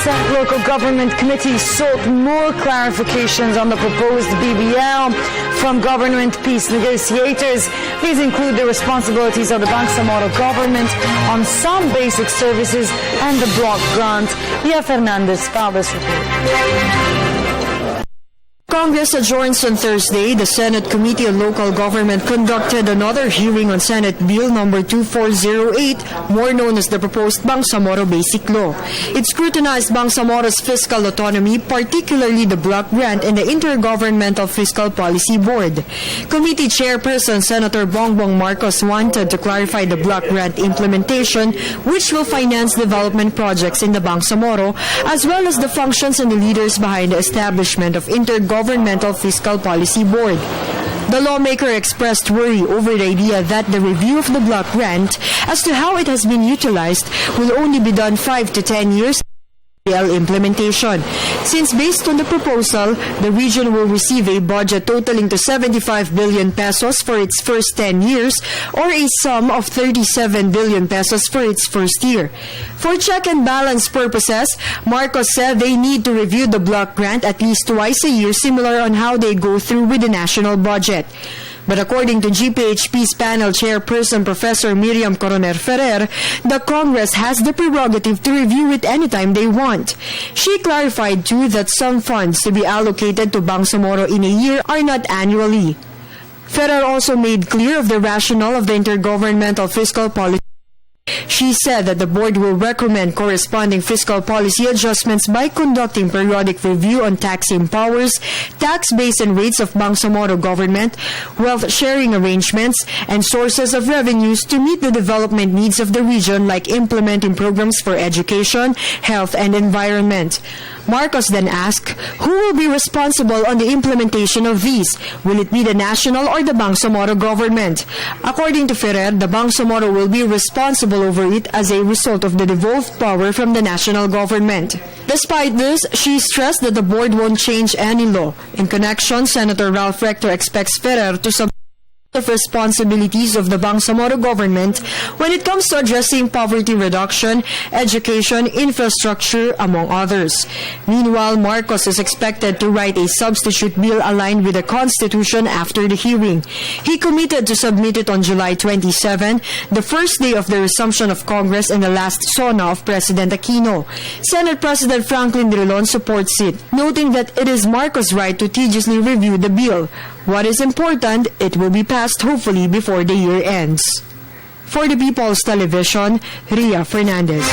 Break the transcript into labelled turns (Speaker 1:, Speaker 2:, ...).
Speaker 1: Senate Local Government Committee sought more clarifications on the proposed BBL from government peace negotiators. These include the responsibilities of the Bangsamoro government on some basic services and the block grant. Ria Fernandez filed this report.
Speaker 2: Congress adjourns on Thursday. The Senate Committee on Local Government conducted another hearing on Senate Bill number 2408, more known as the proposed Bangsamoro Basic Law. It scrutinized Bangsamoro's fiscal autonomy, particularly the block grant and the Intergovernmental Fiscal Policy Board. Committee Chairperson Senator Bongbong Marcos wanted to clarify the block grant implementation, which will finance development projects in the Bangsamoro, as well as the functions and the leaders behind the establishment of Intergovernmental Fiscal Policy Board. The lawmaker expressed worry over the idea that the review of the block grant as to how it has been utilized will only be done 5 to 10 years BBL implementation, since based on the proposal, the region will receive a budget totaling to 75 billion pesos for its first 10 years or a sum of 37 billion pesos for its first year. For check and balance purposes, Marcos said they need to review the block grant at least twice a year, similar on how they go through with the national budget. But according to GPHP's panel chairperson Professor Miriam Coroner Ferrer, the Congress has the prerogative to review it anytime they want. She clarified too that some funds to be allocated to Bangsamoro in a year are not annually. Ferrer also made clear of the rationale of the Intergovernmental Fiscal Policy. She said that the board will recommend corresponding fiscal policy adjustments by conducting periodic review on taxing powers, tax base and rates of Bangsamoro government, wealth sharing arrangements, and sources of revenues to meet the development needs of the region, like implementing programs for education, health, and environment. Marcos then asked, who will be responsible on the implementation of these? Will it be the national or the Bangsamoro government? According to Ferrer, the Bangsamoro will be responsible over it as a result of the devolved power from the national government. Despite this, she stressed that the board won't change any law. In connection, Senator Ralph Rector expects Ferrer to submit of responsibilities of the Bangsamoro government when it comes to addressing poverty reduction, education, infrastructure, among others. Meanwhile, Marcos is expected to write a substitute bill aligned with the Constitution after the hearing. He committed to submit it on July 27, the first day of the resumption of Congress and the last SONA of President Aquino. Senate President Franklin Drilon supports it, noting that it is Marcos' right to tediously review the bill. What is important, it will be passed hopefully before the year ends. For the People's Television, Ria Fernandez.